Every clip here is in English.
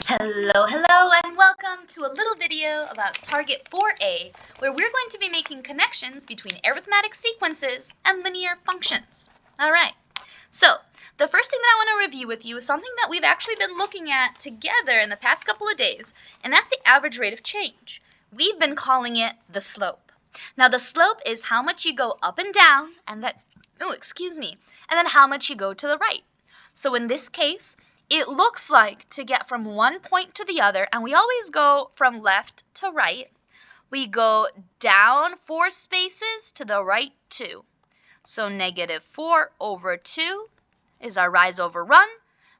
Hello, and welcome to a little video about Target 4A, where we're going to be making connections between arithmetic sequences and linear functions. Alright, so the first thing that I want to review with you is something that we've actually been looking at together in the past couple of days, and that's the average rate of change. We've been calling it the slope. Now the slope is how much you go up and down, and then how much you go to the right. So in this case, it looks like to get from one point to the other, and we always go from left to right, we go down 4 spaces to the right 2. So negative 4 over 2 is our rise over run,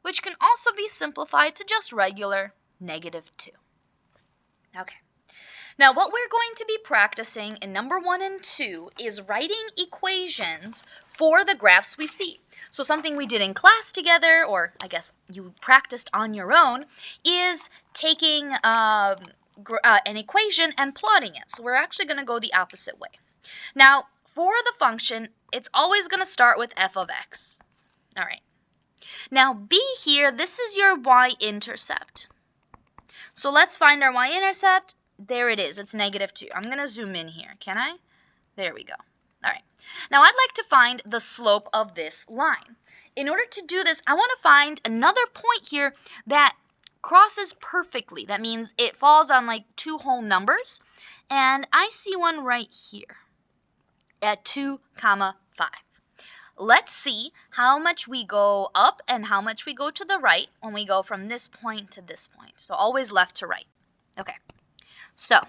which can also be simplified to just regular negative 2. Okay. Now what we're going to be practicing in number 1 and 2 is writing equations for the graphs we see. So something we did in class together, or I guess you practiced on your own, is taking an equation and plotting it. So we're actually going to go the opposite way. Now for the function, it's always going to start with f of x. All right. Now b here, this is your y-intercept. So let's find our y-intercept. There it is. It's negative 2. I'm going to zoom in here. Can I? There we go. All right. Now I'd like to find the slope of this line. In order to do this, I want to find another point here that crosses perfectly. That means it falls on like 2 whole numbers. And I see one right here at 2, 5. Let's see how much we go up and how much we go to the right when we go from this point to this point. So always left to right. Okay. So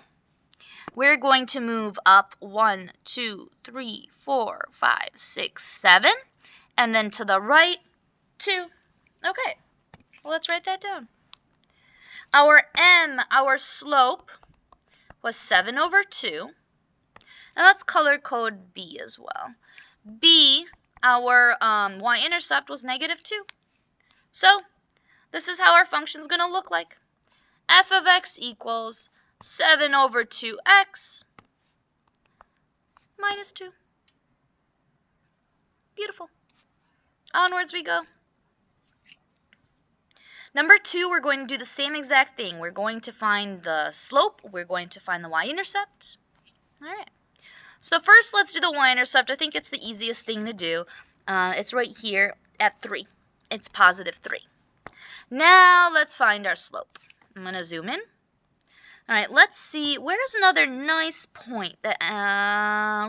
we're going to move up 1, 2, 3, 4, 5, 6, 7, and then to the right 2. Okay, well, let's write that down. Our slope, was 7 over 2. And let's color code B as well. B, our y-intercept was negative 2. So this is how our function is going to look like. F of x equals 7 over 2x minus 2. Beautiful. Onwards we go. Number 2, we're going to do the same exact thing. We're going to find the slope. We're going to find the y-intercept. All right. So first, let's do the y-intercept. I think it's the easiest thing to do. It's right here at 3. It's positive 3. Now let's find our slope. I'm going to zoom in. All right, let's see. Where's another nice point? That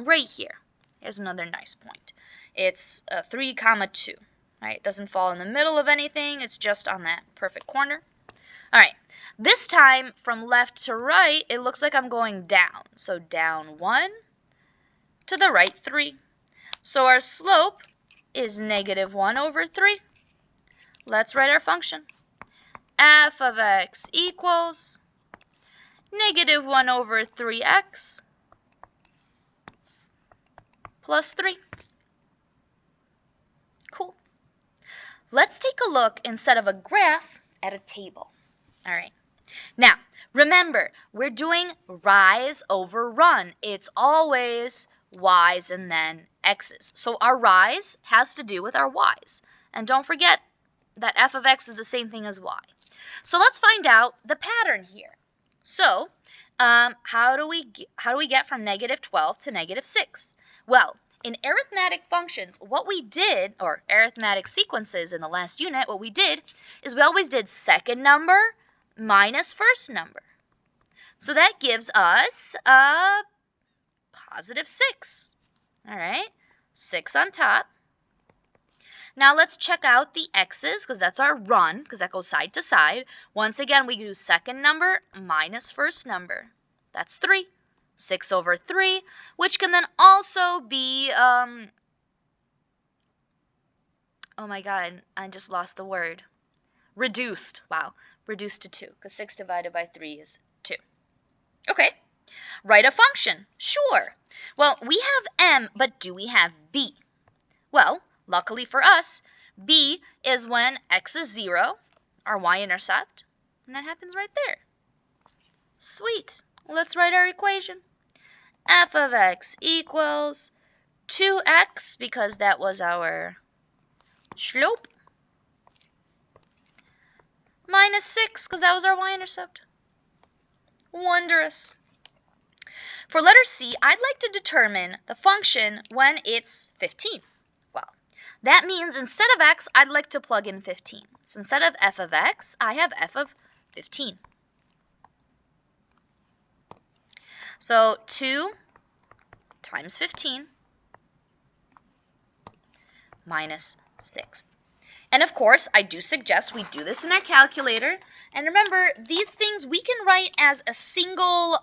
right here. Here's another nice point. It's 3, 2. All right, it doesn't fall in the middle of anything. It's just on that perfect corner. All right, this time from left to right, it looks like I'm going down. So down 1, to the right 3. So our slope is negative 1 over 3. Let's write our function. F of x equals negative 1 over 3x plus 3. Cool. Let's take a look, instead of a graph, at a table. All right. Now, remember, we're doing rise over run. It's always y's and then x's. So our rise has to do with our y's. And don't forget that f of x is the same thing as y. So let's find out the pattern here. So, how do we get from negative 12 to negative 6? Well, in arithmetic functions, what we did, or arithmetic sequences in the last unit, what we did is we always did second number minus first number. So that gives us a positive 6. All right, 6 on top. Now let's check out the x's, because that's our run, because that goes side to side. Once again, we do second number minus first number. That's 3. 6 over 3, which can then also be, oh my god, I just lost the word. Reduced. Wow. Reduced to 2, because 6 divided by 3 is 2. Okay. Write a function. Sure. Well, we have m, but do we have b? Well, luckily for us, b is when x is 0, our y-intercept, and that happens right there. Sweet. Let's write our equation. F of x equals 2x, because that was our slope, minus 6, because that was our y-intercept. Wondrous. For letter C, I'd like to determine the function when it's 15. Well, that means instead of x, I'd like to plug in 15. So instead of f of x, I have f of 15. So 2 times 15 minus 6. And of course, I do suggest we do this in our calculator. And remember, these things we can write as a single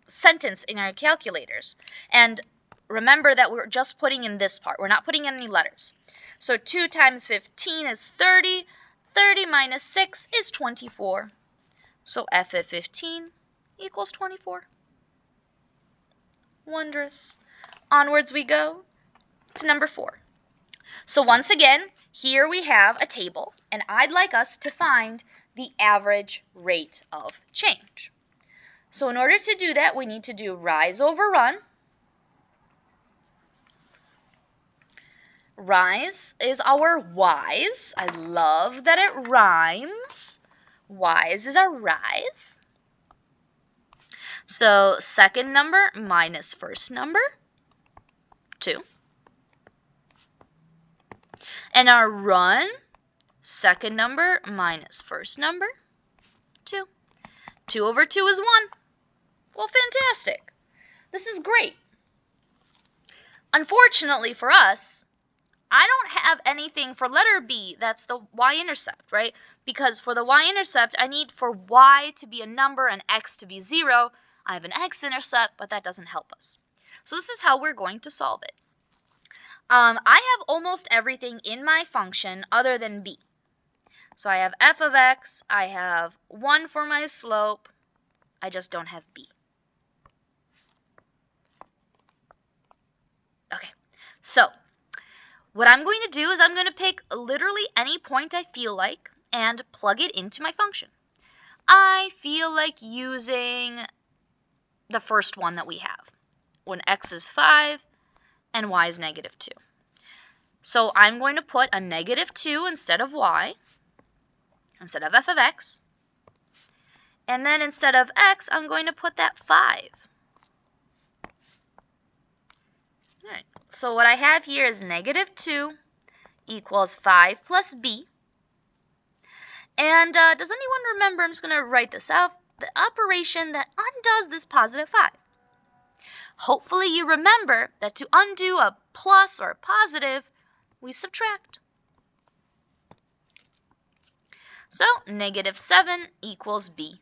sentence in our calculators. And remember that we're just putting in this part. We're not putting in any letters. So 2 times 15 is 30. 30 minus 6 is 24. So f of 15 equals 24. Wondrous. Onwards we go to number 4. So once again, here we have a table, and I'd like us to find the average rate of change. So in order to do that, we need to do rise over run. Rise is our y's. I love that it rhymes. Y's is our rise. So second number minus first number, 2. And our run, second number minus first number, 2. 2 over 2 is 1. Well, fantastic. This is great. Unfortunately for us, I don't have anything for letter B, that's the y-intercept, right? Because for the y-intercept, I need for y to be a number and x to be 0. I have an x-intercept, but that doesn't help us. So this is how we're going to solve it. I have almost everything in my function other than b. So I have f of x, I have 1 for my slope, I just don't have b. Okay, so what I'm going to do is I'm going to pick literally any point I feel like and plug it into my function. I feel like using the first one that we have, when x is 5 and y is negative 2. So I'm going to put a negative 2 instead of y, instead of f of x. And then instead of x, I'm going to put that 5. All right. So what I have here is negative 2 equals 5 plus b. And does anyone remember, I'm just going to write this out, the operation that undoes this positive 5? Hopefully you remember that to undo a plus or a positive, we subtract. So negative 7 equals b.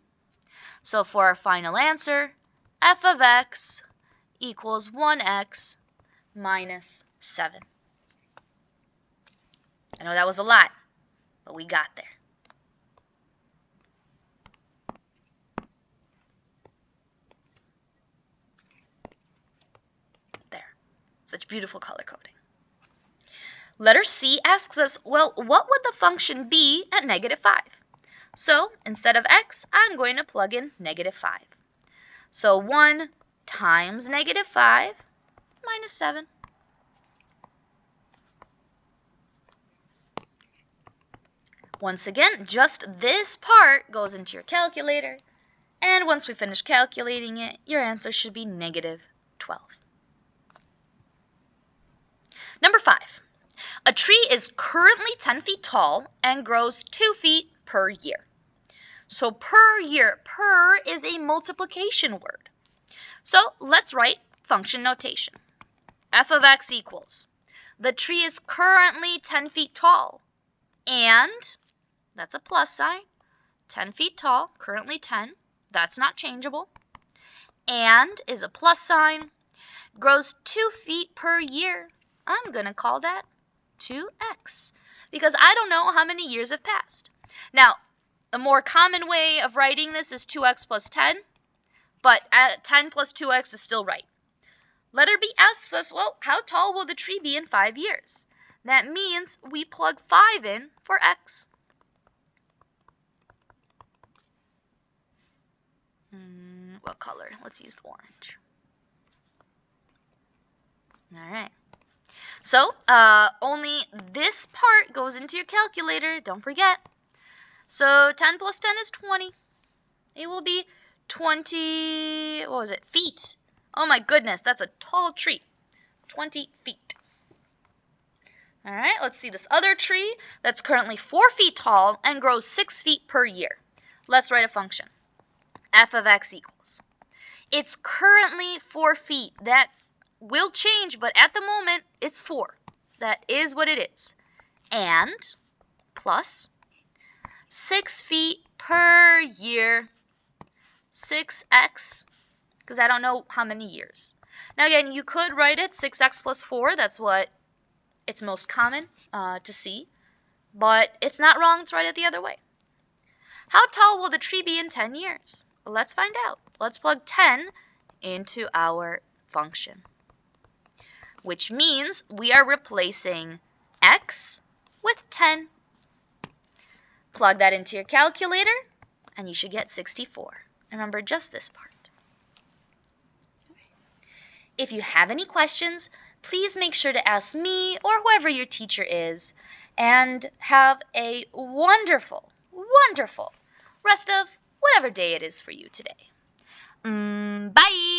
So for our final answer, f of x equals 1x minus 7. I know that was a lot, but we got there. There. Such beautiful color coding. Letter C asks us, well, what would the function be at negative 5? So instead of x, I'm going to plug in negative 5. So 1 times negative 5 minus 7. Once again, just this part goes into your calculator, and once we finish calculating it, your answer should be negative 12. Number 5. A tree is currently 10 feet tall and grows 2 feet per year. So per year, per is a multiplication word. So let's write function notation. F of x equals, the tree is currently 10 feet tall, and that's a plus sign, 10 feet tall, currently 10, that's not changeable, and is a plus sign, grows 2 feet per year. I'm going to call that 2x, because I don't know how many years have passed. Now, a more common way of writing this is 2x plus 10, but 10 plus 2x is still right. Letter B asks us, well, how tall will the tree be in 5 years? That means we plug 5 in for x. What color? Let's use the orange. All right. So only this part goes into your calculator. Don't forget. So 10 plus 10 is 20. It will be 20, what was it, feet. Oh my goodness, that's a tall tree. 20 feet. All right, let's see this other tree that's currently 4 feet tall and grows 6 feet per year. Let's write a function. F of x equals. It's currently 4 feet. That will change, but at the moment, it's 4. That is what it is. And plus 6 feet per year. 6x, because I don't know how many years. Now again, you could write it 6x plus 4. That's what it's most common to see. But it's not wrong to write it the other way. How tall will the tree be in 10 years? Well, let's find out. Let's plug 10 into our function, which means we are replacing x with 10. Plug that into your calculator, and you should get 64. Remember just this part. If you have any questions, please make sure to ask me or whoever your teacher is, and have a wonderful, wonderful rest of whatever day it is for you today. Bye!